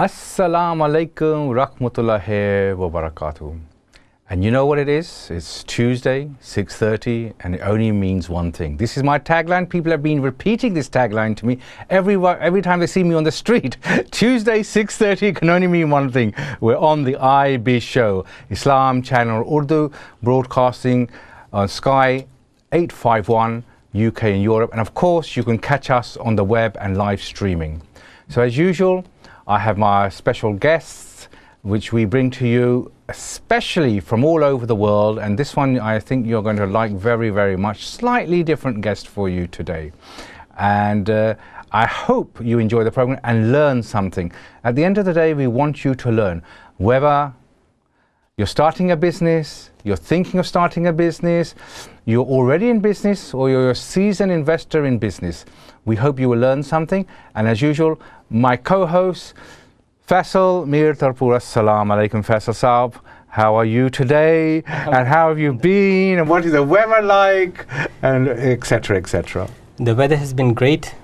Assalamu alaikum rahmatullahi wa barakatuh. And you know what it is? It's Tuesday, 6:30, and it only means one thing. This is my tagline. People have been repeating this tagline to me every time they see me on the street. Tuesday, 6:30 can only mean one thing. We're on the iBiz show, Islam channel Urdu, broadcasting on Sky 851, UK and Europe. And of course, you can catch us on the web and live streaming. So as usual, I have my special guests, which we bring to you especially from all over the world, and this one I think you're going to like very, very much. Slightly different guest for you today, and I hope you enjoy the program and learn something. At the end of the day, we want you to learn, whether you're starting a business, you're thinking of starting a business, you're already in business, or you're a seasoned investor in business. We hope you will learn something. And as usual, my co-host Faisal Mir Talpur. Assalamu alaikum, Faisal Saab. How are you today? And how have you been? And what is the weather like? And etc. etc. The weather has been great,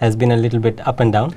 has been a little bit up and down.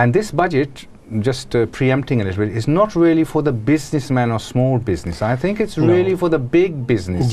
And this budget, just preempting a little bit, is not really for the businessman or small business. I think it's really for the big businesses.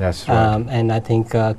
That's right. And I think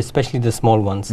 especially the small ones,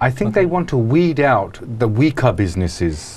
I think they want to weed out the weaker businesses.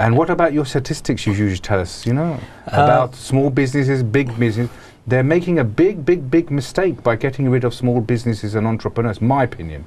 And what about your statistics you usually tell us, about small businesses, big business? They're making a big mistake by getting rid of small businesses and entrepreneurs, my opinion.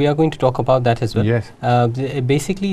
We are going to talk about that as well. Yes. Basically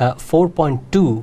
4.2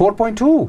4.2?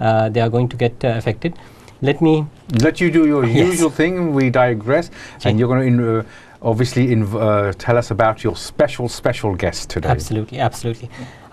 they are going to get affected. Let you do your usual thing. We digress, and you're going to obviously tell us about your special guest today. Absolutely.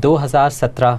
2017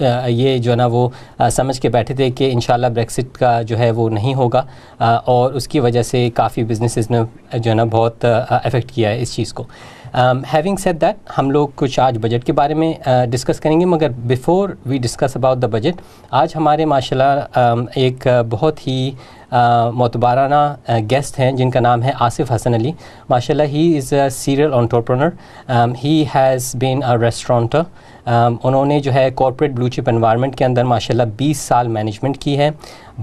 یہ جو ہے نا وہ سمجھ کے بیٹھے تھے کہ انشاءاللہ بریکسٹ کا جو ہے وہ نہیں ہوگا, اور اس کی وجہ سے کافی بزنسز نے جو ہے نا بہت افیکٹ کیا ہے اس چیز کو. ہیونگ سیڈ دیٹ, ہم لوگ کچھ آج بجٹ کے بارے میں ڈسکس کریں گے, مگر before we discuss about the budget, آج ہمارے ماشاءاللہ ایک بہت ہی معتبرانہ گیسٹ ہیں جن کا نام ہے آصف حسن علی. ماشاءاللہ ہی از a serial انٹرپرنر, he has been اے ریسٹورانٹر. انہوں نے جو ہے کارپوریٹ بلو چپ انوائرمنٹ کے اندر ماشاءاللہ 20 سال مینجمنٹ کی ہے.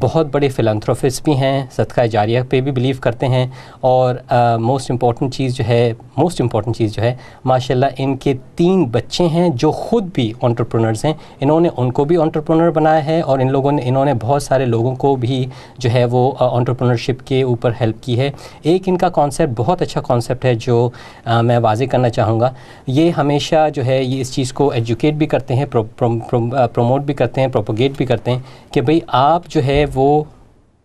بہت بڑے فلانتھروپسٹ بھی ہیں, صدقہ جاریہ پہ بھی بلیو کرتے ہیں, اور موسٹ امپورٹنٹ چیز جو ہے ماشاءاللہ ان کے 3 بچے ہیں جو خود بھی انٹرپرنرز ہیں. انہوں نے ان کو بھی انٹرپرنر بنایا ہے, اور انہوں نے بہت سارے لوگوں کو بھی جو ہے وہ انٹرپرنرشپ کے اوپر ہیلپ کی ہے. ایک ان کا کانسیپٹ بہت اچھا کانسیپٹ ہے جو میں واضح کرنا چاہوں گا. یہ ہمیشہ جو ہے یہ اس چیز کو ایجوکیٹ بھی کرتے ہیں, پروموٹ بھی کرتے ہیں, پروپوگیٹ بھی کرتے ہیں کہ بھئی آپ جو ہے وہ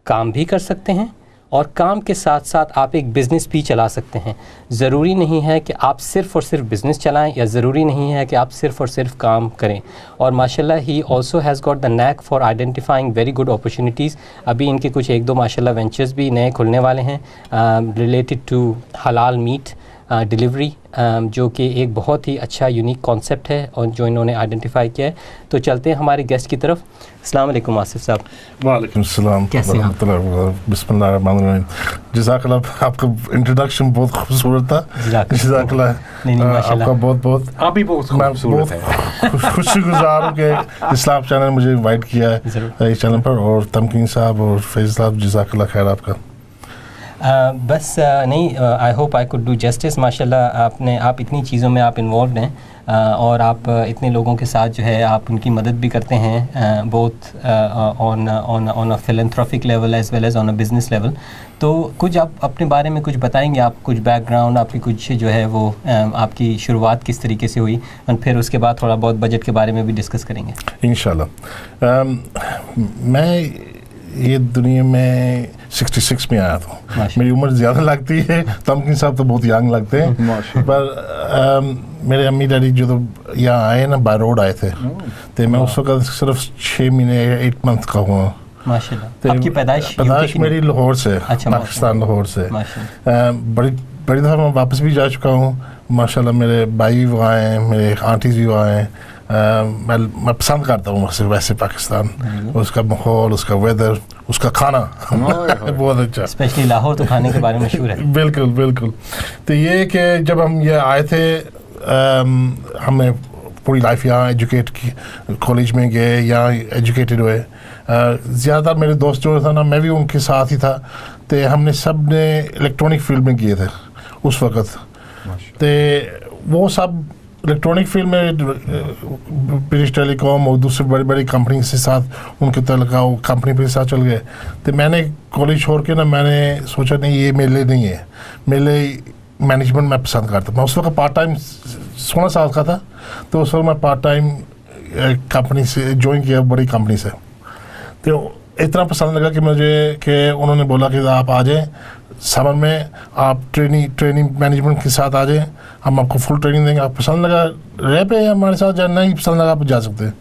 کام بھی کر سکتے ہیں, اور کام کے ساتھ ساتھ آپ ایک بزنس بھی چلا سکتے ہیں. ضروری نہیں ہے کہ آپ صرف اور صرف بزنس چلائیں, یا ضروری نہیں ہے کہ آپ صرف اور صرف کام کریں. اور ماشاءاللہ ہی also has got the knack for identifying very good opportunities. ابھی ان کے کچھ 1-2 ماشاءاللہ وینچرز بھی نئے کھلنے والے ہیں ریلیٹڈ ٹو حلال میٹ ڈیلیوری, جو کہ ایک بہت ہی اچھا یونیک کانسیپٹ ہے اور جو انہوں نے آئیڈینٹیفائی کیا ہے. تو چلتے ہیں ہمارے گیسٹ کی طرف. السلام علیکم آصف صاحب. وعلیکم السلام ورحمۃ اللہ وبرکاتہ. بسم اللہ الرحمن الرحیم. جزاک اللہ, آپ کا انٹروڈکشن بہت خوبصورت تھا. جزاک اللہ, آپ کا بہت آپ بھی بہت خوبصورت ہیں. خوشی گزار ہوں کہ اسلام چینل نے مجھے انوائٹ کیا ہے اس چینل پر, اور تمکین صاحب اور فیض صاحب جزاک اللہ خیر آپ کا. بس نہیں, I hope I could do justice. ماشاء اللہ آپ اتنی چیزوں میں آپ انوالوڈ ہیں, اور آپ اتنے لوگوں کے ساتھ جو ہے آپ ان کی مدد بھی کرتے ہیں, both on a philanthropic level as well as on a business level. تو کچھ آپ اپنے بارے میں کچھ بتائیں گے, آپ کچھ بیک گراؤنڈ, آپ کی کچھ جو ہے وہ آپ کی شروعات کس طریقے سے ہوئی, اور پھر اس کے بعد تھوڑا بہت بجٹ کے بارے میں بھی ڈسکس کریں گے انشاءاللہ. میں یہ دنیا میں 66 میں آیا تھا. میری عمر زیادہ لگتی ہے, تمکین صاحب تو بہت ینگ لگتے ہیں, پر میرے امی ڈیڈی جو تو یہاں آئے نا بائی روڈ آئے تھے, تو میں اس وقت صرف 6 مہینے 8 منتھ کا ہوا. آپ کی پیدائش میری لاہور سے, پاکستان لاہور سے. بڑی دفعہ میں واپس بھی جا چکا ہوں ماشاءاللہ. میرے بھائی بھی وہاں ہیں, میرے آنٹیز بھی وہاں ہیں. میں پسند کرتا ہوں ویسے پاکستان, اس کا ماحول, اس کا ویدر, اس کا کھانا بہت اچھا. اسپیشلی لاہور تو کھانے کے بارے میں مشہور ہے. بالکل بالکل. تو یہ کہ جب ہم یہ آئے تھے, ہم نے پوری لائف یہاں ایجوکیٹ کی, کالج میں گئے, یہاں ایجوکیٹڈ ہوئے. زیادہ تر میرے دوست جو تھا نا, میں بھی ان کے ساتھ ہی تھا, تو ہم نے سب نے الیکٹرانک فیلڈ میں کیے تھے اس وقت. تو وہ سب الیکٹرانک فیلڈ میں برٹش ٹیلی کام اور دوسرے بڑی بڑی کمپنی کے ساتھ ان کے تعلقہ کمپنی کے ساتھ چل گئے. تو میں نے کالج چھوڑ کے نا, میں نے سوچا نہیں یہ میرے لیے نہیں ہے, میرے لیے مینجمنٹ میں پسند کرتا. میں اس وقت پارٹ ٹائم 16 سال کا تھا, تو اس وقت میں پارٹ ٹائم کمپنی سے جوائن کیا, بڑی کمپنی سے. تو اتنا پسند لگا کہ مجھے کہ انہوں نے بولا کہ آپ آ جائیں سمر میں, آپ ٹریننگ مینجمنٹ کے ساتھ آ جائیں, ہم آپ کو فل ٹریننگ دیں گے. آپ پسند لگا رہ پہ ہمارے ساتھ, جب نہیں پسند لگا آپ جا سکتے ہیں.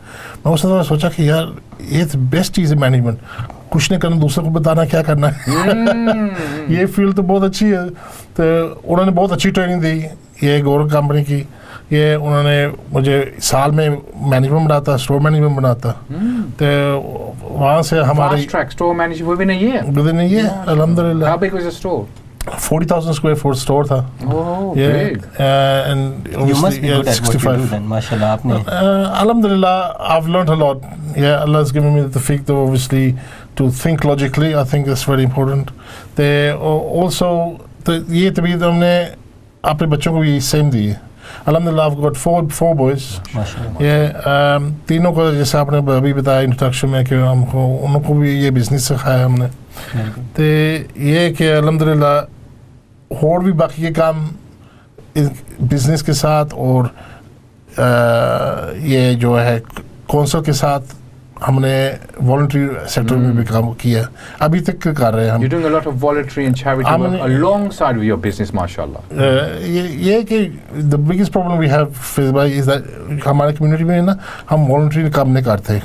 میں اس وقت سوچا کہ یار یہ تو بیسٹ چیز ہے مینجمنٹ, کچھ نہیں کرنا, دوسروں کو بتانا کیا کرنا ہے. یہ فیلڈ تو بہت اچھی ہے. تو انہوں نے بہت اچھی ٹریننگ دی, یہ گورنمنٹ کمپنی کی. یہ انہوں نے مجھے سال میں مینجمنٹ بناتا, اسٹور مینجمنٹ بناتا. تو وہاں سے ہمارے اسٹور مینجمنٹ وہ بھی نہیں ہے الحمد للہ. How big was the store? 40,000 square foot store tha. Oh, big. And you must be good at 65. what you do then, mashallah. Alhamdulillah, I've learned a lot. Yeah, Allah has given me the tawfiq to obviously to think logically. I think that's very important. They also, یہ تربیت ہم نے اپنے بچوں کو بھی same the ہے. الحمدللہ I've got four boys. یہ تینوں کو جیسے آپ نے ابھی بتایا انٹروڈکشن میں کہ ہم کو ان کو بھی یہ بزنس سکھایا ہم نے. تو یہ کہ الحمدللہ اور بھی باقی کے کام بزنس کے ساتھ اور یہ جو ہے کونسل کے ساتھ ہم نے والنٹری سیکٹر میں بھی کام کیا, ابھی تک کر رہے ہیں ہم. You're doing a lot of voluntary and charity work alongside with your business, mashallah. یہ کہ the biggest problem we have Faisal is that ہمارے کمیونٹی میں نا ہم والنٹری کام نہیں کرتے,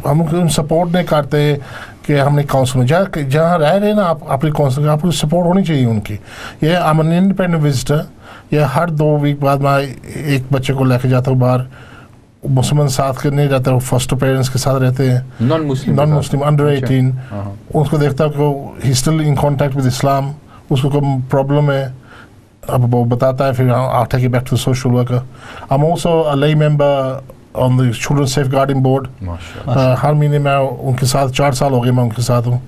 ہم سپورٹ نہیں کرتے کہ ہم نے کاؤنسل میں جہاں رہ رہے نا آپ اپنے کاؤنسل آپ کو سپورٹ ہونی چاہیے ان کی. یہ I'm an independent visitor, یہ ہر 2 ویک بعد میں ایک بچے کو لے کے جاتا ہوں باہر, مسلمان ساتھ کرنے جاتا ہے, فاسٹر پیرنٹس کے ساتھ رہتے ہیں, نان مسلم انڈر 18, اس کو دیکھتا ہوں کہ he still in contact with Islam, اس کو کوئی پرابلم ہے اب وہ بتاتا ہے, پھر I'll take it back to the social worker. I'm also a lay member on the children's safeguarding board. ہر مہینے میں ان کے ساتھ 4 سال ہو گئے میں ان کے ساتھ ہوں.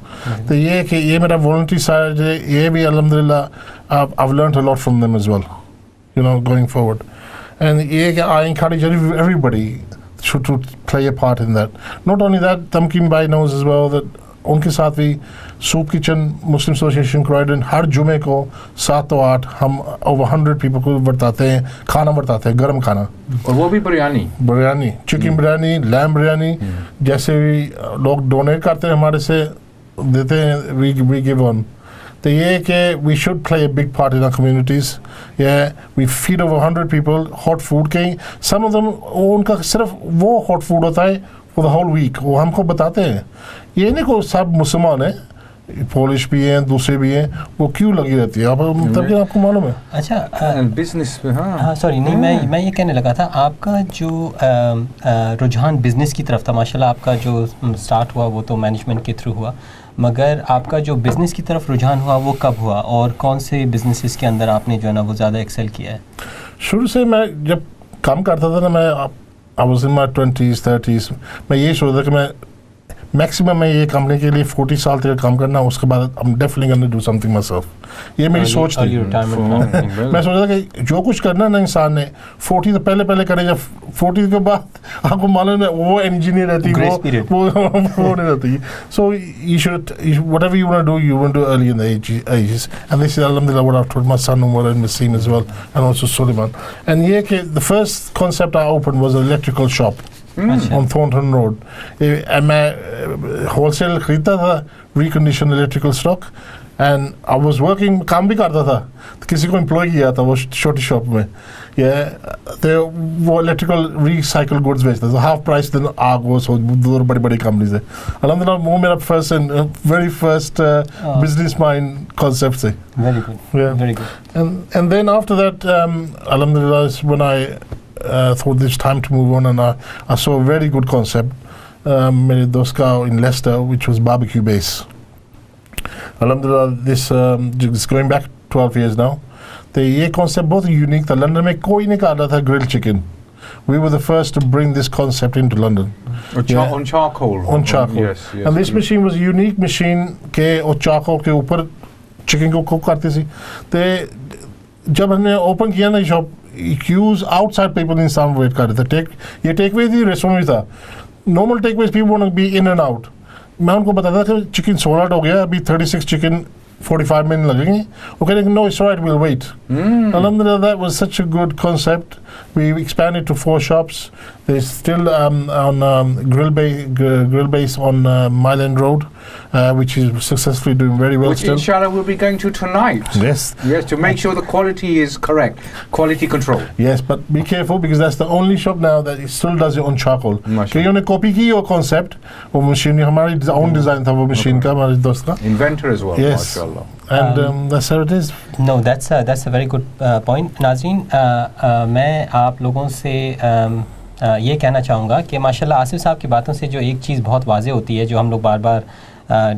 تو یہ کہ یہ میرا والنٹری سائڈ ہے, یہ بھی الحمدللہ I've learned a lot from them as well, you know, going forward. And I encourage everybody to play a part in that. Not only that, Tamkin bhai knows as well that ان کے ساتھ بھی soup kitchen مسلم association کرائڈن ہر جمعے کو 7 to 8 ہم over 100 people کو برتاتے ہیں, کھانا برتاتے ہیں, گرم کھانا, اور وہ بھی بریانی, چکن بریانی, لیم بریانی, جیسے بھی لوگ ڈونیٹ کرتے ہیں ہمارے سے دیتے ہیں, we give on. تو یہ کہ we should play a big part in our communities. Yeah, we feed over 100 people hot food. Some of them ان کا صرف وہ hot food ہوتا ہے for the whole week, وہ ہم کو بتاتے ہیں. یہ نہیں کہ سب مسلمان ہیں, پولش بھی ہیں, دوسرے بھی ہیں, وہ کیوں لگی رہتی ہے آپ کو معلوم ہے. اچھا بزنس, ہاں سوری نہیں, میں یہ کہنے لگا تھا آپ کا جو رجحان بزنس کی طرف تھا, ماشاءاللہ آپ کا جو سٹارٹ ہوا وہ تو مینجمنٹ کے تھرو ہوا, مگر آپ کا جو بزنس کی طرف رجحان ہوا وہ کب ہوا, اور کون سے بزنسز کے اندر آپ نے جو ہے نا وہ زیادہ ایکسل کیا ہے؟ شروع سے میں جب کام کرتا تھا نا, میں I was in my 20s, 30s, میں یہی سوچتا کہ میں میکسیمم میں یہ کمپنی کے لیے 40 سال تک کام کرنا, اس کے بعد I'm definitely going to do something myself. یہ میری سوچ تھی. میں سوچا تھا کہ جو کچھ کرنا نا انسان نے 40 تو پہلے کرے, جب 40 کے بعد آپ کو معلوم ہے وہ انجینئر رہتی ہے, وہ نہیں رہتی. So you should, whatever you want to do early in the ages. And this is alhamdulillah what I've told my son Umar and Nassim as well, and also Suleiman. And یہ کہ the first concept I opened was an electrical shop on Thornton Road. میں wholesale خریدتا تھا recondition electrical stock, and I was working, کام بھی کرتا تھا, کسی کو امپلائی کیا تھا وہ چھوٹی شاپ میں, وہ الیکٹریکل ریسائکل گڈس بیچتا تھا, ہاف پرائز دن آگ وہ بڑی بڑی کمپنیز ہے. الحمدللہ وہ میرا first very first business mind concept ہے. اینڈ دین آفٹر دیٹ الحمدللہ when I thought this time to move on, and I saw a very good concept میرے دوست کا in Leicester, which was barbecue base. Alhamdulillah, this is going back 12 years now. تو یہ concept بہت unique تھا. London میں کوئی نہیں کر رہا تھا grilled chicken. We were the first to bring this concept into London. On charcoal. On charcoal. Yes. And this machine was a unique machine کہ وہ charcoal کے اوپر chicken کو cook کرتی تھی. تو جب ہم نے اوپن کیا نا shop, use outside people in some way کر رہے تھے. یہ ٹیک وے تھی, ریسٹورینٹ بھی تھا. Normal takeaways people want to be in and out. میں ان کو بتاتا تھا کہ چکن سولڈ آؤٹ ہو گیا, ابھی 36 چکن 45 منٹ لگیں گے. وہ کہہ رہے کہ no it's right, we'll wait. Alhamdulillah, that was such a good concept. We expanded to 4 shops. There's still on grill base on Mile End Road, which is successfully doing very well. Which still. Inshallah we'll be going to tonight. Yes, to make sure the quality is correct, quality control. Yes, but be careful because that's the only shop now that it still does it on charcoal. کہ انہوں نے copy کی وہ concept, وہ machine ہماری own design تھا وہ machine کا, ہمارے دوست کا. Inventor as well. Yes. MashaAllah. And that's how it is. No, that's a very good point. ناظرین, میں آپ لوگوں سے یہ کہنا چاہوں گا کہ ماشاءاللہ آصف صاحب کی باتوں سے جو ایک چیز بہت واضح ہوتی ہے, جو ہم لوگ بار بار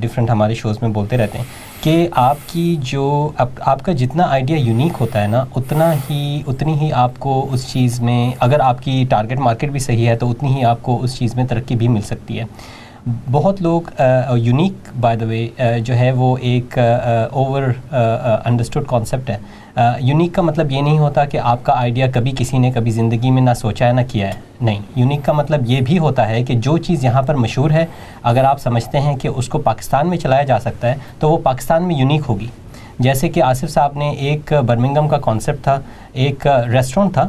ڈفرینٹ ہمارے شوز میں بولتے رہتے ہیں, کہ آپ کی جو آپ کا جتنا آئیڈیا یونیک ہوتا ہے نا, اتنی ہی آپ کو اس چیز میں, اگر آپ کی ٹارگٹ مارکیٹ بھی صحیح ہے تو اتنی ہی آپ کو اس چیز میں ترقی بھی مل سکتی ہے. بہت لوگ یونیک بائی دا وے جو ہے وہ ایک اوور انڈرسٹوڈ کانسیپٹ ہے. یونیک کا مطلب یہ نہیں ہوتا کہ آپ کا آئیڈیا کسی نے کبھی زندگی میں نہ سوچا ہے نہ کیا ہے. نہیں, یونیک کا مطلب یہ بھی ہوتا ہے کہ جو چیز یہاں پر مشہور ہے, اگر آپ سمجھتے ہیں کہ اس کو پاکستان میں چلایا جا سکتا ہے تو وہ پاکستان میں یونیک ہوگی. جیسے کہ آصف صاحب نے ایک برمنگم کا کانسیپٹ تھا, ایک ریسٹورنٹ تھا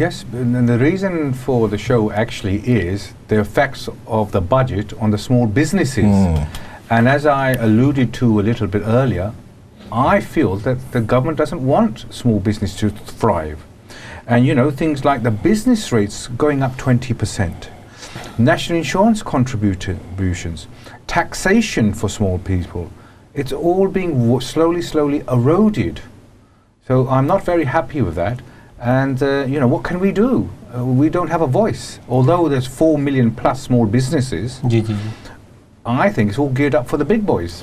Yes, and the reason for the show actually is the effects of the budget on the small businesses. And as I alluded to a little bit earlier, I feel that the government doesn't want small business to thrive. And you know, things like the business rates going up 20%, national insurance contributions, taxation for small people, it's all being slowly eroded. So I'm not very happy with that. And you know, what can we do? We don't have a voice. Although there's 4 million plus small businesses, I think it's all geared up for the big boys.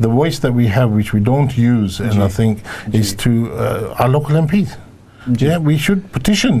The voice that we have, which we don't use, and I think is to our local MPs. Yeah, we should petition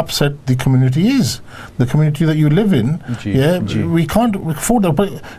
upset the community is, the community that you live in. Yeah, we can't afford it.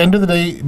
End of the day,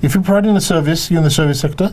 If you're providing a service, you're in the service sector,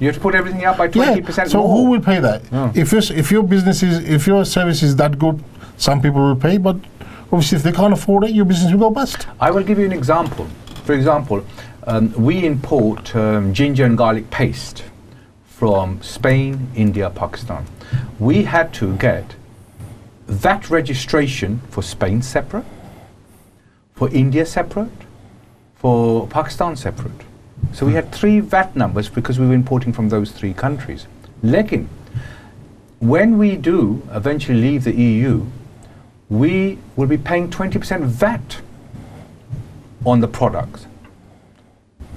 You have to put everything up by 20% so more. who will pay that? If your service is that good, some people will pay, but obviously, if they can't afford it, your business will go bust. I will give you an example. For example, we import ginger and garlic paste from Spain, India, Pakistan. We had to get VAT registration for Spain separate, for India separate, for Pakistan separate. So we had 3 VAT numbers because we were importing from those 3 countries. Lekin, when we do eventually leave the EU, we will be paying 20% VAT on the products.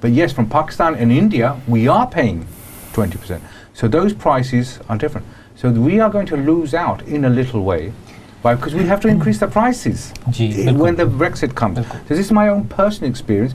But yes, from Pakistan and India, we are paying 20%. So those prices are different. So we are going to lose out in a little way, because we have to increase the prices when the Brexit comes. So this is my own personal experience.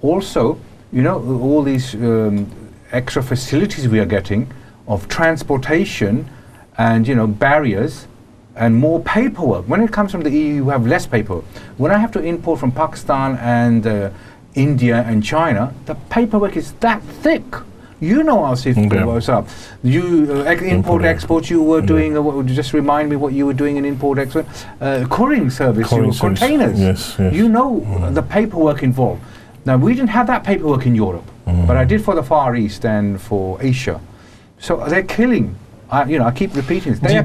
Also, you know, all these extra facilities we are getting of transportation and, you know, barriers and more paperwork. When it comes from the EU, you have less paperwork. When I have to import from Pakistan and India and China, the paperwork is that thick. You know, Asif, what's up? You import export. You were doing. Just remind me what you were doing in import export. Couriering service. Containers. Yes. You know the paperwork involved. Now we didn't have that paperwork in Europe, but I did for the Far East and for Asia. So they're killing. You know, I keep repeating this. They are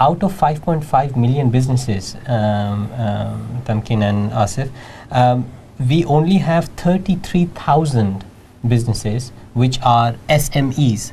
Out of 5.5 million businesses, Tamkin and Asif, we only have 33,000 businesses which are SMEs.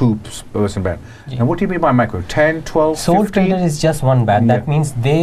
two person band. Now, what do you mean by micro? 10, 12, 15? Sole trader is just one band. That means they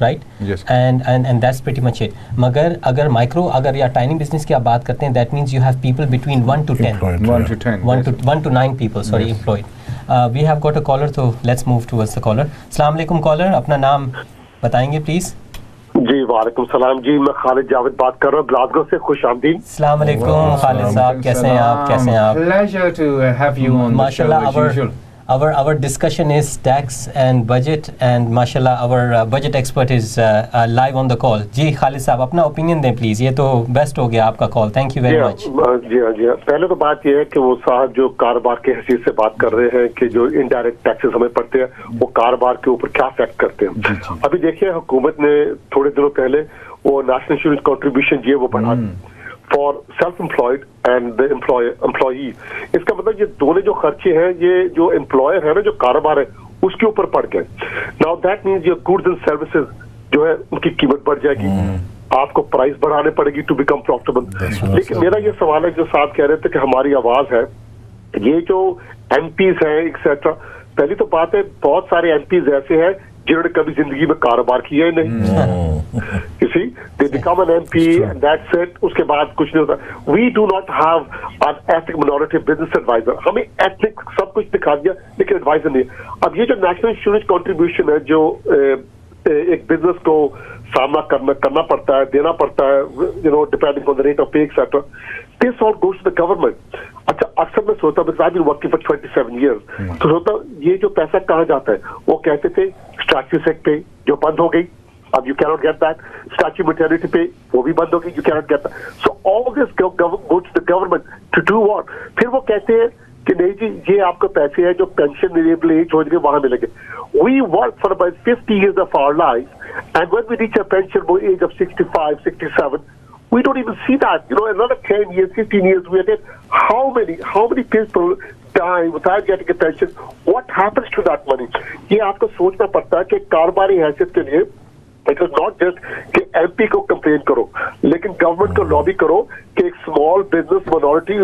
right? Yes. And that's pretty much it. مگر اگر micro اگر یا tiny business کی آپ بات کرتے ہیں, that means you have people between 1 to 10. Employed, 1 yeah. to 10. 1 to 9 people, sorry, employed. We have got a caller, so let's move towards the caller. السلام علیکم caller, اپنا نام بتائیں گے پلیز. جی وعلیکم السلام جی, میں خالد جاوید بات کر رہا ہوں گلاسگو سے. خوش آمدید. السلام علیکم خالد صاحب, کیسے ہیں آپ؟ کیسے ہیں آپ؟ Pleasure to have you on the show as usual. Our discussion is tax and budget, and mashallah our budget expert is live on the call. جی خالد صاحب اپنا opinion دیں please. یہ تو بیسٹ ہو گیا آپ کا call. Thank you very much. جی ہاں جی ہاں. پہلے تو بات یہ ہے کہ وہ صاحب جو کاروبار کے حیثیت سے بات کر رہے ہیں کہ جو انڈائریکٹ ٹیکسز ہمیں پڑتے ہیں وہ کاروبار کے اوپر کیا افیکٹ کرتے ہیں. ابھی دیکھیے حکومت نے تھوڑے دنوں پہلے وہ نیشنل انشورنس کنٹریبیوشن جو ہے وہ بڑھا for self employed and employee. اس کا مطلب یہ دونوں جو خرچے ہیں یہ جو امپلائر ہے نا, جو کاروبار ہے اس کے اوپر پڑ گئے. ناؤ دیٹ مینس یہ گڈز اینڈ سروسز جو ہے ان کی قیمت بڑھ جائے گی, آپ کو پرائز بڑھانے پڑے گی ٹو بیکم پروفیٹیبل. لیکن میرا یہ سوال ہے جو صاحب کہہ رہے تھے کہ ہماری آواز ہے, یہ جو ایم پیز ہیں ایکسیٹرا, پہلی تو بات ہے بہت سارے ایم پیز ایسے ہیں جنہوں نے کبھی زندگی میں کاروبار کیا ہی نہیں. کسی they become an M P and that's it, اس کے بعد کچھ نہیں ہوتا. We do not have an ethnic minority business adviser. ہمیں ایتھنک سب کچھ دکھا دیا لیکن ایڈوائزر نہیں. اب یہ جو نیشنل انشورنس کنٹریبیوشن ہے جو ایک بزنس کو سامنا کرنا پڑتا ہے, دینا پڑتا ہے, you know depending on the rate of pay etcetera, this all goes to the government. اچھا اکثر میں سوچتا ہوں, I been working for 27 years, تو سوچتا ہوں یہ جو پیسہ کہاں جاتا ہے. وہ کہتے تھے اسٹیچو سیک پے جو بند ہو گئی, اب you can't get that. Statutory maternity pay وہ بھی بند ہو گئی, you can't get that. So all this goes to the government to do what. پھر وہ کہتے ہیں کہ نہیں جی یہ آپ کو پیسے ہیں جو پینشن انیبل ایج ہو جائے وہاں ملیں گے. We work for about 50 years of our life, and when we reach a pensionable age of 65, 67, we don't even see that. You know, another 10 years, 15 years, we are dead. How many people die without getting a pension? What happens to that money? یہ آپ کو سوچنا پڑتا ہے کہ کاروباری حیثیت کے لیے اٹ از ناٹ جسٹ کہ ایم پی کو کمپلین کرو, لیکن گورنمنٹ کو لابی کرو کہ ایک small business minority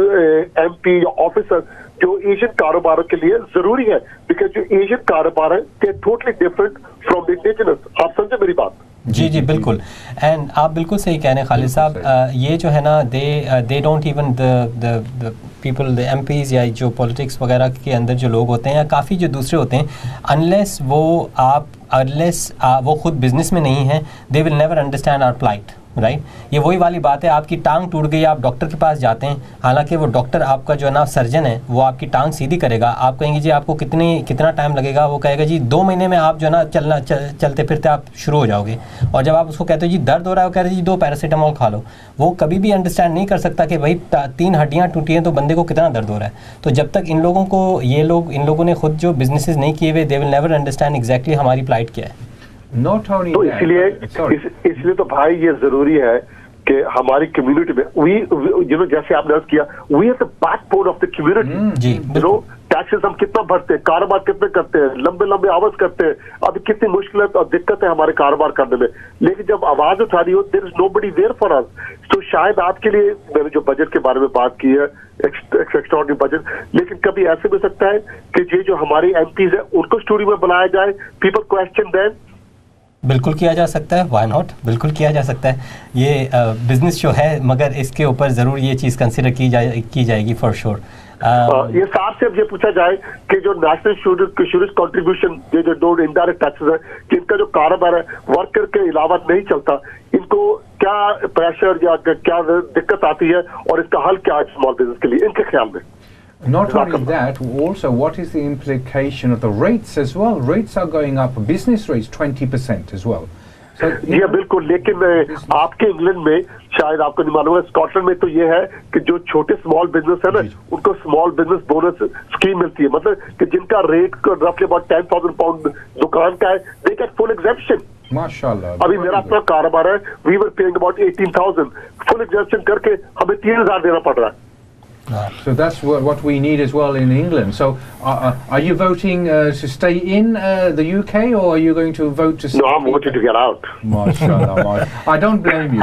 M P یا آفیسر جو ایشین کاروباروں کے لیے ضروری ہے, بیکاز جو ایشین کاروبار ہیں دے ٹوٹلی ڈفرنٹ فرام انڈیجنس. آپ سمجھے میری بات؟ جی جی بالکل. اینڈ آپ بالکل صحیح کہہ رہے ہیں خالد صاحب. یہ جو ہے نا they don't even the people, the MPs یا جو پولیٹکس وغیرہ کے اندر جو لوگ ہوتے ہیں یا کافی جو دوسرے ہوتے ہیں, انلیس وہ خود بزنس میں نہیں ہیں, they will never understand our plight. Right, یہ وہی والی بات ہے, آپ کی ٹانگ ٹوٹ گئی, آپ ڈاکٹر کے پاس جاتے ہیں, حالانکہ وہ ڈاکٹر آپ کا جو ہے نا سرجن ہے, وہ آپ کی ٹانگ سیدھی کرے گا. آپ کہیں گے جی آپ کو کتنا ٹائم لگے گا, وہ کہے گا جی 2 مہینے میں آپ جو ہے نا چلتے پھرتے آپ شروع ہو جاؤ گے. اور جب آپ اس کو کہتے ہو جی درد ہو رہا ہے, وہ کہہ رہے جی 2 پیراسیٹامول کھا لو. وہ کبھی بھی انڈرسٹینڈ نہیں کر سکتا کہ بھائی 3 ہڈیاں ٹوٹی ہیں تو بندے کو کتنا درد ہو رہا ہے. تو جب تک ان لوگوں نے خود جو بزنسز نہیں کیے ہوئے, دے ول نیور انڈرسٹینڈ ایگزیکٹلی ہماری پلائٹ کیا ہے. Not only تو that, اس لیے تو بھائی یہ ضروری ہے کہ ہماری کمیونٹی میں جیسے آپ نے عرض کیا, we are the backbone of the community. You know taxes ہم کتنا بھرتے ہیں, کاروبار کتنے کرتے ہیں, لمبے آورز کرتے ہیں, ابھی کتنی مشکلات اور دقت ہے ہمارے کاروبار کرنے میں, لیکن جب آواز اٹھانی ہو دیر از نو بڈی دیئر فار اس. تو شاید آپ کے لیے میں نے جو بجٹ کے بارے میں بات کی ہے, ایکسٹراڈنری بجٹ, لیکن کبھی ایسے بھی ہو سکتا ہے کہ یہ جو ہماری ایم پیز ہیں ان کو اسٹوری میں بلایا جائے, پیپل کوشچن دیم. بالکل کیا جا سکتا ہے, وائی ناٹ, بالکل کیا جا سکتا ہے. یہ بزنس جو ہے, مگر اس کے اوپر ضرور یہ چیز کنسیڈر کی جائے گی فار شور. یہ صاحب سے اب یہ پوچھا جائے کہ جو نیشنل انشورنس کنٹریبیوشن یہ جو انڈائریکٹ ٹیکسز ہے, کہ ان کا جو کاروبار ہے ورکر کے علاوہ نہیں چلتا, ان کو کیا پریشر یا کیا دقت آتی ہے اور اس کا حل کیا ہے اسمال بزنس کے لیے, ان کے خیال میں؟ Not only that, also what is the implication of the rates as well? Rates are going up, business rates 20% as well. جی ہاں بالکل, لیکن آپ کے انگلینڈ میں شاید آپ کو نہیں معلوم ہے, اسکاٹ لینڈ میں تو یہ ہے کہ جو چھوٹے اسمال بزنس ہے نا ان کو اسمال بزنس بونس اسکیم ملتی ہے, مطلب کہ جن کا ریٹ رفلی اباؤٹ 10,000 پاؤنڈ دکان کا ہے, دے گیٹ فل ایگزیمپشن. ماشاءاللہ. ابھی میرا اپنا کاروبار ہے, وی ور پیئنگ اباؤٹ 18,000, فل ایگزیمپشن کر کے ہمیں 3,000 دینا پڑ رہا ہے. So that's what we need as well in England. So are you voting to stay in the UK, or are you going to vote to stay? No, I'm voting to get out. MashaAllah. I don't blame you.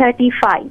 35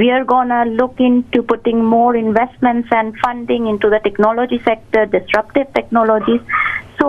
we are gonna look into putting more investments and funding into the technology sector, disruptive technologies. So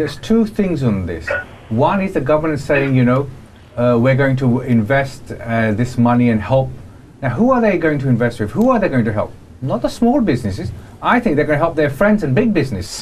There's two things on this. One is the government saying, we're going to invest this money and help. Now, who are they going to invest with? Who are they going to help? Not the small businesses. I think they're going to help their friends in big business.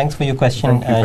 Thanks for your question,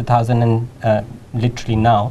2017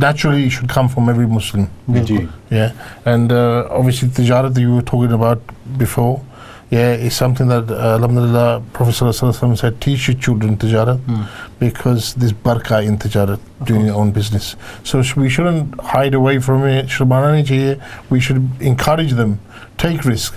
naturally should come from every Muslim. Yeah, and obviously tijarat that you were talking about before, is something that alhamdulillah Prophet sallallahu alaihi wasallam said, teach your children tijarat because there's barakah in tijarat, doing your own business. So we shouldn't hide away from it. Shurmana nahi chahiye. We should encourage them, take risk.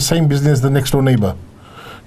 the same business the next door neighbor.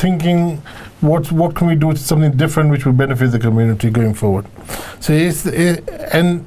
thinking what can we do something different which will benefit the community going forward. So and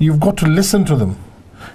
you've got to listen to them.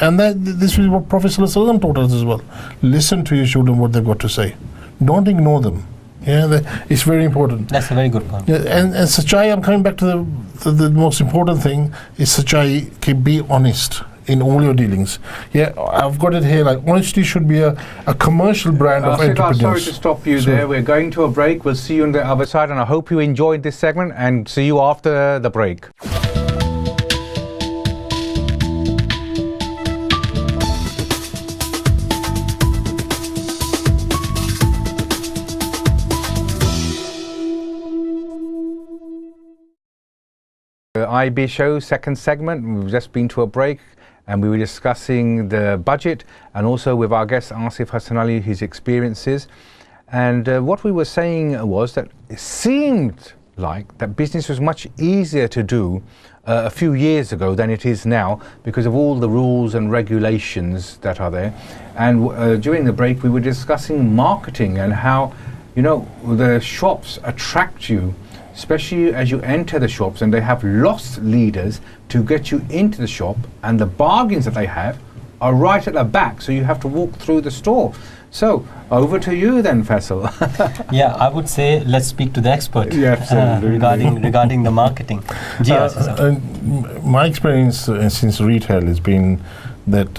and this is what Prophet sallallahu alaihi wasallam taught us as well. Listen to your children what they've got to say. Don't ignore them. It's very important. That's a very good point. And sachai, I'm coming back to the most important thing is sachai, be honest in all your dealings. I've got it here, like honesty should be a commercial brand of entrepreneurs. Sorry to stop you there. We're going to a break. We'll see you on the other side, and I hope you enjoyed this segment, and see you after the break. iBiz show, second segment. We've just been to a break and we were discussing the budget and also with our guest Asif Hassanali, his experiences. And what we were saying was that it seemed like that business was much easier to do a few years ago than it is now because of all the rules and regulations that are there. And during the break we were discussing marketing and how, you know, the shops attract you, especially as you enter the shops, and they have lost leaders to get you into the shop, and the bargains that they have are right at the back, so you have to walk through the store. So over to you then, Faisal. Yeah, I would say let's speak to the expert regarding the marketing. My experience since retail has been that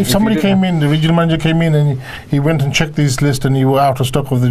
If somebody came in, the regional manager came in and he went and checked this list and you were out of stock of the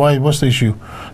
why, what's the issue?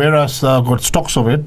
whereas got stocks of it,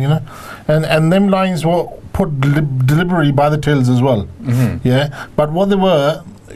you know? And them lines were put deliberately by the tills as well. Mm-hmm. Yeah, but what they were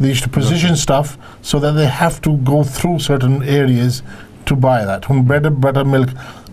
they used to position stuff so that they have to go through certain areas to buy that. bread and butter milk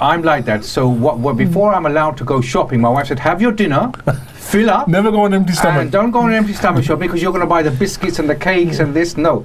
I'm like that. So before I'm allowed to go shopping, my wife said, have your dinner, fill up. Never go on empty stomach. And don't go on empty stomach shopping because you're going to buy the biscuits and the cakes and this. No.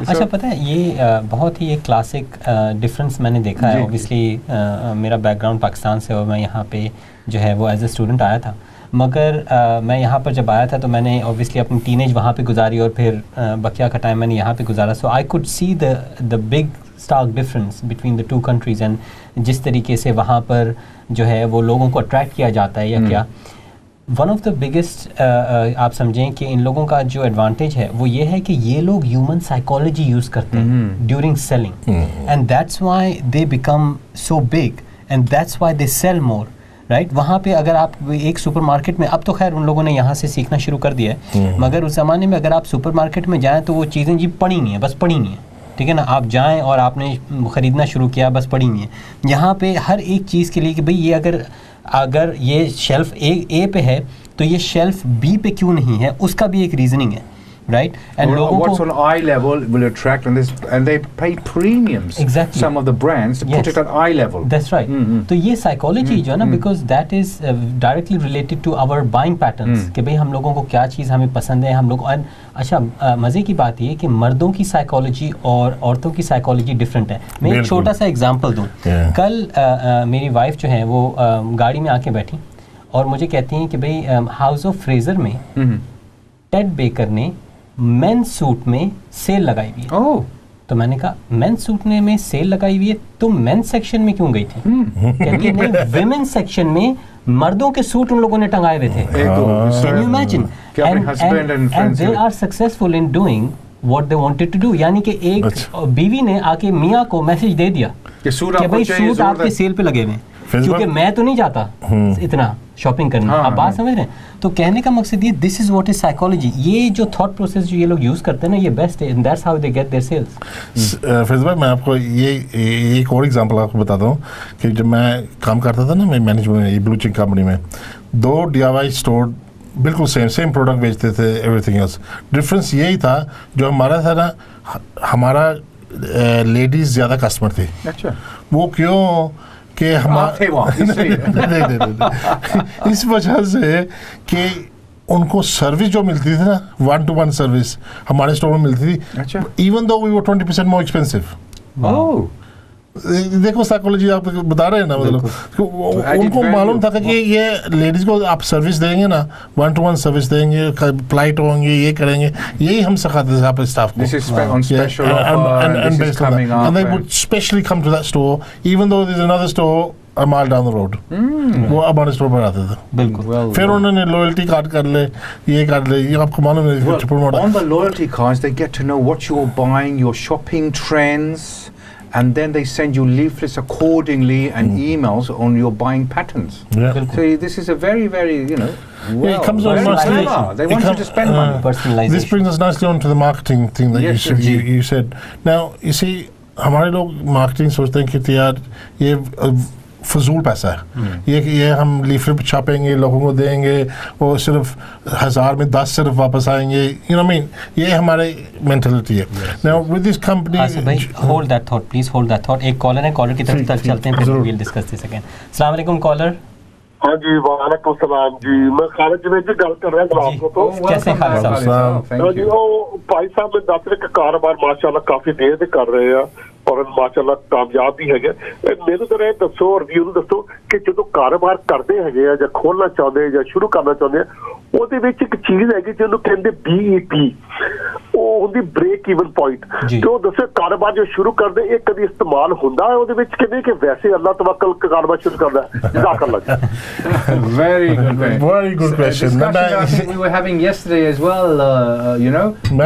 اچھا پتہ ہے یہ بہت ہی ایک classic difference میں نے دیکھا ہے. اوبیسلی میرا بیک گراؤنڈ پاکستان سے اور میں یہاں پہ جو ہے وہ ایز اے اسٹوڈنٹ آیا تھا, مگر میں یہاں پر جب آیا تھا تو میں نے اوبیسلی اپنی ٹین ایج وہاں پہ گزاری اور پھر بقیہ کا ٹائم میں نے یہاں پہ گزارا. So I could see the big stark difference between the two countries, and جس طریقے سے وہاں پر جو ہے وہ لوگوں کو اٹریکٹ کیا جاتا ہے یا کیا. ون آف دا بگیسٹ آپ سمجھیں کہ ان لوگوں کا جو ایڈوانٹیج ہے وہ یہ ہے کہ یہ لوگ ہیومن سائیکالوجی یوز کرتے ہیں during selling, and that's why they become so big and that's why they sell more, right. وہاں پہ اگر آپ ایک سپر مارکیٹ میں, اب تو خیر ان لوگوں نے یہاں سے سیکھنا شروع کر دیا ہے, مگر اس زمانے میں اگر آپ سپر مارکیٹ میں جائیں تو وہ چیزیں جی پڑی نہیں ہیں, بس پڑی نہیں ہیں, ٹھیک ہے نا. آپ جائیں اور آپ نے خریدنا شروع کیا, بس پڑی نہیں ہے. یہاں پہ ہر ایک چیز کے لیے کہ بھئی یہ اگر یہ شیلف اے پہ ہے تو یہ شیلف بی پہ کیوں نہیں ہے, اس کا بھی ایک ریزننگ ہے, right? And what's on eye level will attract, and they pay premiums. Exactly. Some of the brands to put it at eye level. That's right. تو یہ psychology جو ہے نا, because that is directly related to our buying patterns, کہ بھئی ہم لوگوں کو کیا چیز ہمیں پسند ہے, ہم لوگ. اچھا مزے کی بات یہ کہ مردوں کی سائیکالوجی اور عورتوں کی سائیکالوجی ڈفرینٹ ہے. میں ایک چھوٹا سا ایگزامپل دوں. کل میری وائف جو ہے وہ گاڑی میں آ کے بیٹھی اور مجھے کہتی ہیں کہ بھئی ہاؤس آف فریزر میں ٹیڈ بیکر نے مین سوٹ میں سیل لگائی ہوئی ہے. تو میں نے کہا مین سوٹ میں سیل لگائی ہوئی ہے, تم مین سیکشن میں کیوں گئی تھی؟ کہتی ہے نہیں, ویمن سیکشن میں مردوں کے سوٹ ان لوگوں نے ٹنگائے ہوئے تھے. Can you imagine? And they are successful in doing what they wanted to do. یعنی کہ ایک بیوی نے آ کے میاں کو میسج دے دیا کہ بھائی سوٹ آپ کے سیل پہ لگے ہوئے ہیں, کیونکہ میں تو نہیں جاتا اتنا شاپنگ کرنا. آپ بات سمجھ رہے ہیں؟ تو کہنے کا مقصد یہ, this is what is psychology. یہ جو تھاٹ پروسیس جو یہ لوگ یوز کرتے ہیں نا, یہ بیسٹ ہے, and that's how they get their sales. Faiz بھائی میں آپ کو یہ ایک اور ایگزامپل آپ کو بتاتا ہوں کہ جب میں کام کرتا تھا نا میں مینجمنٹ میں بلو چنگ کمپنی میں, 2 DIY اسٹور بالکل سیم پروڈکٹ بیچتے تھے, ایوری تھنگ ایلس. ڈفرینس یہی تھا جو ہمارا تھا نا, ہمارا لیڈیز زیادہ کسٹمر تھے. وہ کیوں کہ اس وجہ سے کہ ان کو سروس جو ملتی تھی نا, 1-to-1 سروس ہمارے اسٹور میں ملتی تھی, ایون دو وی ور 20% مور ایکسپینسو. دیکھو سائیکالوجی آپ بتا رہے ہیں نا, مطلب ان کو معلوم تھا کہ یہ لیڈیز کو آپ سروس دیں گے نا, 1-to-1 سروس دیں گے, پلائٹ ہوں گے, یہ کریں گے, یہی ہم سکھاتے تھے آپ اسٹاف کو. And they would specially come to that store even though there's another store a mile down the road. وہ ہمارے اسٹور پر آتے تھے. بالکل. پھر انہوں نے لوئلٹی کارڈ کر لے, یہ کر لے, یہ آپ کو معلوم ہے. On the loyalty cards they get to know what you're buying, your shopping trends, and then they send you leaflets accordingly and emails on your buying patterns. So this is a very, very, it comes on personalization. They want you to spend money. Personalization. This brings us nicely on to the marketing thing that you said. Now, you see, ہمارے لوگ marketing سوچتے ہیں کہ یار یہ فضول پیسہ ہے, یہ ہم لیفلیٹ چھاپیں گے, لوگوں کو دیں گے, وہ صرف 1000 میں 10 صرف واپس آئیں گے, یہ ہمارے مینٹلٹی ہے. Now with this company, hold that thought, please hold that thought. ایک کالر ہے, کالر کی طرف تک چلتے ہیں, پھر we'll discuss this again. السلام علیکم کالر. ہاں جی وعلیکم السلام جی, میں خالد جی گل کر رہا ہوں آپ کو. تو کیسے خالد صاحب؟ جی وہ بھائی صاحب نے دس رہے کہ کاروبار ماشاء اللہ کافی دیر سے کر رہے ہیں اور ماشاء اللہ کامیاب بھی ہے. میرے تو دسو اور ویو دسو کہ جدو کاروبار کرتے ہیں یا کھولنا چاہتے ہیں یا شروع کرنا چاہتے ہیں, وہ ایک چیز ہے جنہوں کہتے BEP, وہ ہوں بریک ایون پوائنٹ. تو دسو کاروبار جو شروع کرتے یہ کبھی استعمال ہوتا ہے وہ کہ ویسے اللہ توکل کاروبار شروع کرتا ہے؟ جزاک اللہ. Very good question. I think we were having yesterday as well,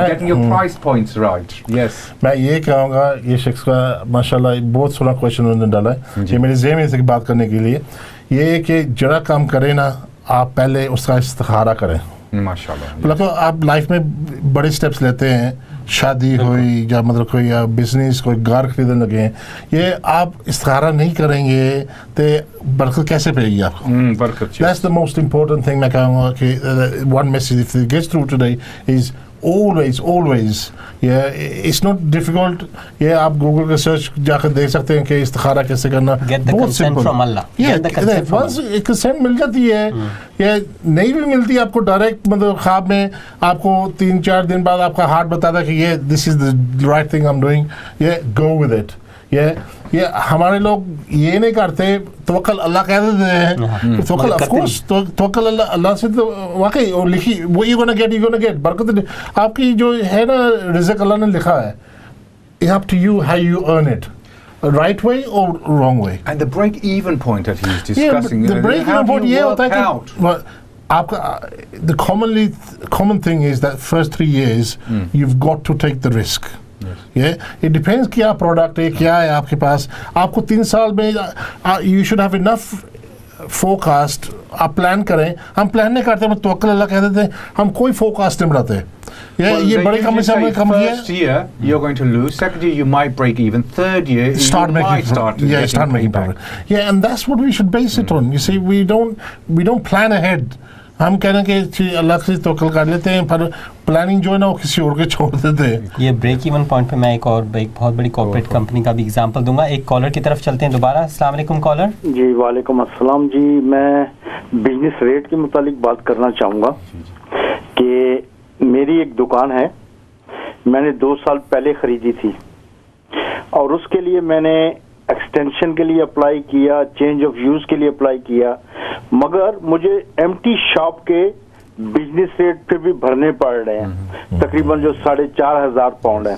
getting your price points right. Yes. میں یہ کہوں گا, یہ شخص کا ماشاءاللہ بہت سونا کوشچن انہوں نے ڈالا ہے کہ میرے ذہن میں سے بات کرنے کے لیے, یہ ہے کہ جڑا کام کریں نا آپ پہلے اس کا استخارہ کریں. ماشاءاللہ آپ لائف میں بڑے سٹیپس لیتے ہیں, شادی ہوئی یا مطلب کوئی بزنس کوئی گھر خریدنے لگے ہیں, یہ آپ استخارہ نہیں کریں گے تو برکت کیسے پائے گی آپ کو؟ That's the most important thing. میں کہوں گا کہ one message if it gets through today is always it's not difficult. آپ گوگل کے سرچ جا کر دیکھ سکتے ہیں کہ استخارہ کیسے کرنا. بہت سمپل. کنسنٹ مل جاتی ہے یا نہیں بھی ملتی آپ کو ڈائریکٹ, مطلب خواب میں آپ کو 3-4 دن بعد آپ کا ہارٹ بتاتا ہے کہ یہ this is the right thing I am doing, go with it. یہ ہمارے لوگ یہ نہیں کرتے. توکل اللہ کہہ دیتے ہیں, توکل آف کورس توکل اللہ سے تو واقعی اور لکھی وہ یو گونا گیٹ برکت آپ کی جو ہے نا رزق اللہ نے لکھا ہے. It's up to you how you earn it, right way or wrong way. And the break-even point that he's discussing. The break-even point یہ ہوتا ہے کہ آپ کا the common thing is that first 3 years you've got to take the risk. It depends کیا product ہے, کیا ہے آپ کے پاس. آپ کو 3 سال میں you should have enough forecast. آپ پلان کریں. ہم پلان نہیں کرتے, ہم توکل اللہ کہہ دیتے ہیں, ہم کوئی فوکاسٹ نہیں بناتے. یہ بڑے کم سے کم کیا. First year you're going to lose. Second year you might break even. Third year start making profit. Yeah, and that's what we should base it on. You see, we don't plan ahead. ہم کہہ رہے ہیں کہ اللہ سے توکل کر لیتے ہیں, پر پلاننگ جو ہے نا وہ کسی اور کے چھوڑ دیتے ہیں. یہ بریک ایون پوائنٹ پہ میں ایک بہت بڑی کارپوریٹ کمپنی کا بھی اگزامپل دوں گا. ایک کالر کی طرف چلتے ہیں دوبارہ. السلام علیکم کالر. جی وعلیکم السلام. جی میں بزنس ریٹ کے متعلق بات کرنا چاہوں گا کہ میری ایک دکان ہے, میں نے 2 سال پہلے خریدی تھی اور اس کے لیے میں نے ایکسٹینشن کے لیے اپلائی کیا, چینج آف یوز کے لیے اپلائی کیا, مگر مجھے ایم ٹی شاپ کے بزنس ریٹ پہ بھی بھرنے پڑ رہے ہیں, تقریباً جو 4,500 پاؤنڈ ہیں.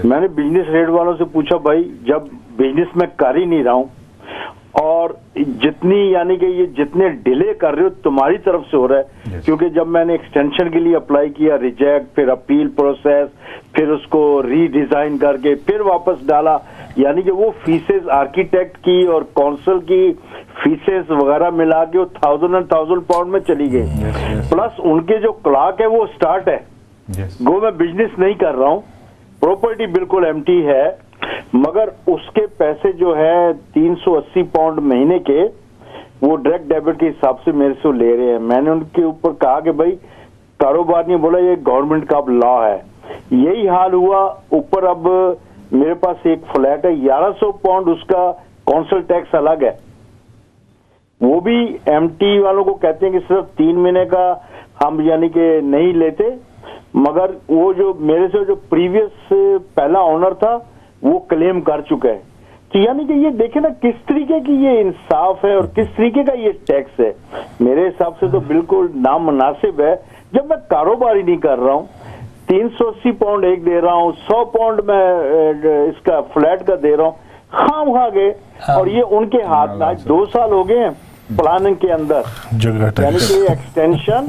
میں نے بزنس ریٹ والوں سے پوچھا بھائی جب بزنس میں کر ہی نہیں رہا ہوں اور جتنی یعنی کہ یہ جتنے ڈیلے کر رہے ہو تمہاری طرف سے ہو رہا ہے, کیونکہ جب میں نے ایکسٹینشن کے لیے اپلائی کیا, ریجیکٹ, پھر اپیل پروسیس, پھر اس کو ری ڈیزائن کر کے پھر واپس ڈالا, یعنی کہ وہ فیسز آرکیٹیکٹ کی اور کونسل کی فیسز وغیرہ ملا کے وہ 1,000 پاؤنڈ میں چلی گئی, پلس ان کے جو کلاک ہے وہ اسٹارٹ ہے. گو میں بزنس نہیں کر رہا ہوں, پراپرٹی بالکل ایم ٹی ہے, مگر اس کے پیسے جو ہے 380 پاؤنڈ مہینے کے وہ ڈائریکٹ ڈیبٹ کے حساب سے میرے سے لے رہے ہیں. میں نے ان کے اوپر کہا کہ بھائی کاروبار نہیں, بولا یہ گورنمنٹ کا اب لا ہے. یہی حال ہوا اوپر. اب میرے پاس ایک فلیٹ ہے, 1100 پاؤنڈ اس کا کونسل ٹیکس الگ ہے, وہ بھی ایم ٹی والوں کو کہتے ہیں کہ صرف 3 مہینے کا ہم یعنی کہ نہیں لیتے, مگر وہ جو میرے سے جو پریویس پہلا آنر تھا وہ کلیم کر چکا ہے. تو یعنی کہ یہ دیکھیں نا کس طریقے کی یہ انصاف ہے اور کس طریقے کا یہ ٹیکس ہے. میرے حساب سے تو بالکل نامناسب ہے. جب میں کاروبار ہی نہیں کر رہا ہوں, 380 پاؤنڈ ایک دے رہا ہوں, 100 پاؤنڈ میں اس کا فلیٹ کا دے رہا ہوں, خام کھا گئے. اور یہ ان کے ہاتھ میں آج 2 سال ہو گئے ہیں پلاننگ کے اندر, یعنی کہ ایکسٹینشن,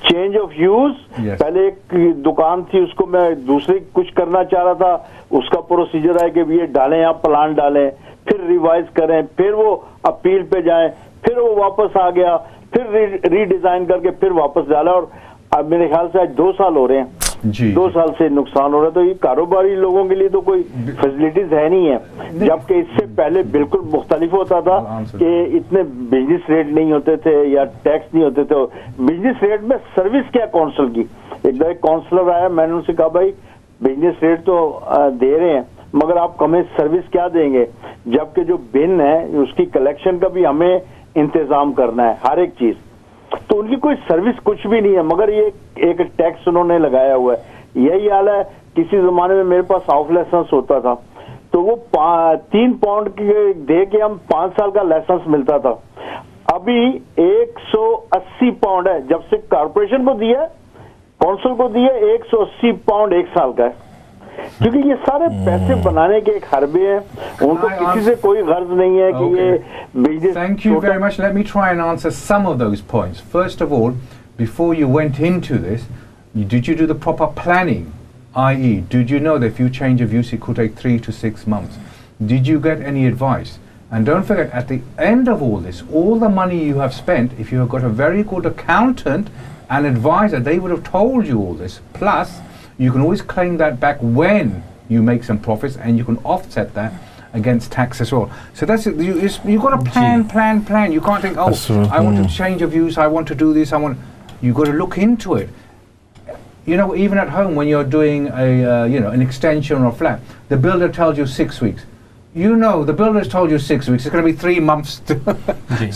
چینج آف یوز. پہلے ایک دکان تھی اس کو میں دوسری کچھ کرنا چاہ رہا تھا, اس کا پروسیجر ہے کہ یہ ڈالیں, آپ پلان ڈالیں, پھر ریوائز کریں, پھر وہ اپیل پہ جائیں, پھر وہ واپس آ گیا, پھر ری ڈیزائن کر کے پھر واپس ڈالا. اور اب میرے خیال سے آج 2 سال ہو رہے ہیں, 2 سال سے نقصان ہو رہا ہے. تو یہ کاروباری لوگوں کے لیے تو کوئی فیسلٹیز ہے نہیں ہے, جبکہ اس سے پہلے بالکل مختلف ہوتا تھا کہ اتنے بزنس ریٹ نہیں ہوتے تھے یا ٹیکس نہیں ہوتے تھے. بزنس ریٹ میں سروس کیا کونسل کی. ایک دفعہ کونسلر آیا, میں نے ان سے کہا بھائی بزنس ریٹ تو دے رہے ہیں مگر آپ ہمیں سروس کیا دیں گے, جبکہ جو بن ہے اس کی کلیکشن کا بھی ہمیں انتظام کرنا ہے ہر ایک چیز. تو ان کی کوئی سروس کچھ بھی نہیں ہے, مگر یہ ایک ٹیکس انہوں نے لگایا ہوا ہے. یہی حال ہے, کسی زمانے میں میرے پاس آف لائسنس ہوتا تھا تو وہ 3 پاؤنڈ دے کے ہم 5 سال کا لائسنس ملتا تھا. ابھی 180 پاؤنڈ ہے, جب سے کارپوریشن کو دیا, کونسل کو دیا, 180 پاؤنڈ 1 سال کا ہے. کیونکہ یہ سارے پیسے بنانے کے ایک حربے ہیں, ان کو کسی سے کوئی غرض نہیں ہے کہ یہ business. Thank you very much. Let me try and answer some of those points. First of all, before you went into this, did you do the proper planning? I.e., did you know that if you change of use it could take 3 to 6 months? Did you get any advice? And don't forget, at the end of all this, all the money you have spent, if you have got a very good accountant and advisor, they would have told you all this. Plus, you can always claim that back when you make some profits, and you can offset that against tax as well. So that's it. You've got to plan. You can't think, I want to change of use, I want to do this, you've got to look into it. you know, even at home when you're doing an extension or a flat, the builder tells you 6 weeks. You know, the builder has told you 6 weeks. It's going to be 3 months.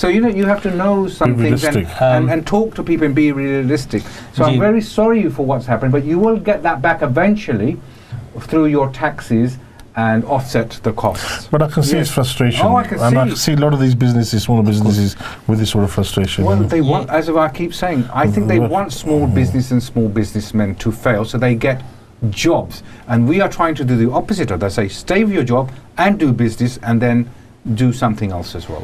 So you have to know some things and talk to people and be realistic. So I'm very sorry for what's happened, but you will get that back eventually through your taxes and offset the costs. But I can see his frustration. Oh, I can see. And I can see a lot of these businesses, smaller businesses, with this sort of frustration. Well, they want, as I keep saying, I think they want small business and small businessmen to fail so they get jobs. And we are trying to do the opposite of that. Say, stay with your job and do business and then do something else as well.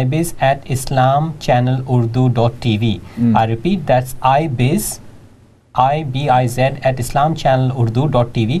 iBiz@islamchannelurdu.tv. I repeat, that's iBiz@islamchannelurdu.tv.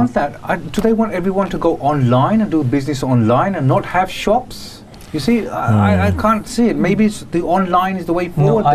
on that, do they want everyone to go online and do business online and not have shops? You see, I can't see it. Maybe the online is the way forward. No,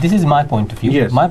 this is my point of view. Yes. My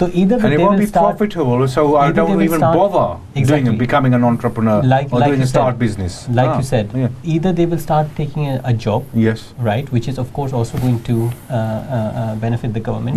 So either and it won't be profitable, so I don't even bother becoming an entrepreneur or doing a start business. Like you said, either they will start taking a job, yes, right, which is of course also going to benefit the government.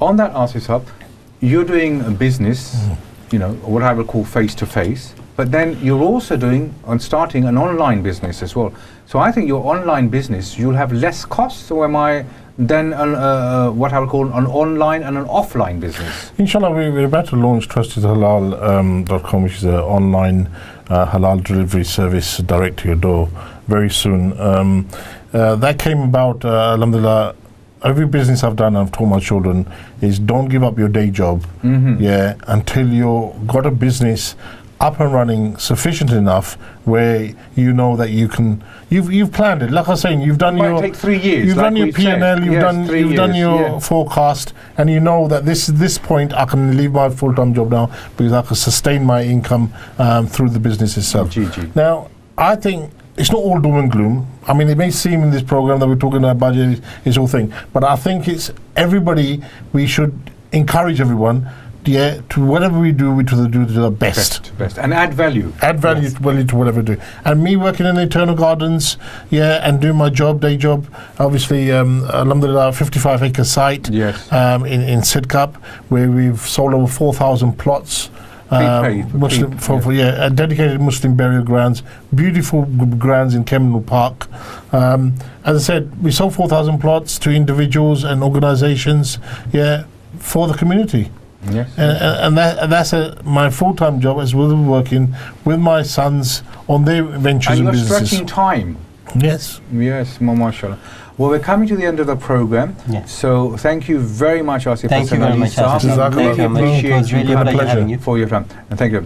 On that, Asif, you're doing a business, you know, what I would call face-to-face, but then you're also starting an online business as well. So I think your online business, you'll have less costs, or am I then what I would call an online and an offline business? Inshallah, we're about to launch TrustedHalal.com, which is an online halal delivery service direct to your door very soon. That came about, alhamdulillah. Every business I've done, I've told my children, is don't give up your day job, until you've got a business up and running sufficient enough where you know that you can. You've planned it. Like I was saying, you've done your. It might take 3 years. You've done your P&L. You've done your forecast, and you know that this point I can leave my full-time job now because I can sustain my income through the business itself. Now, I think. It's not all doom and gloom. I mean, it may seem in this program that we're talking about budget, it's all thing. But I think it's everybody, we should encourage everyone, to whatever we do, we try to do the best. And add value. Add value to whatever we do. And me working in Eternal Gardens, and doing my job, day job, obviously, alhamdulillah, 55-acre site in Sidcup, where we've sold over 4,000 plots. Muslim, dedicated Muslim burial grounds, beautiful grounds in Kemnal Park. As I said, we sold 4,000 plots to individuals and organisations, for the community. Yes. And that's my full-time job as well as working with my sons on their ventures and businesses. And you're stretching time. Yes. Yes, mashallah. Well, we're coming to the end of the program. Yes. So thank you very much, Asif. Thank you very much, Asif. Thank you. Appreciate you. Pleasure For your time. And thank you.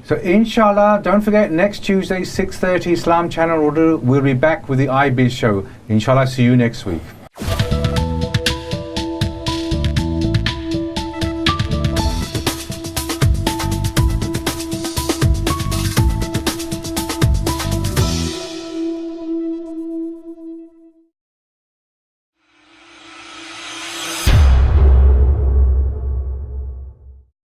So inshallah, don't forget next Tuesday, 6:30, Islam Channel Urdu. We'll be back with the iBiz show. Inshallah, see you next week.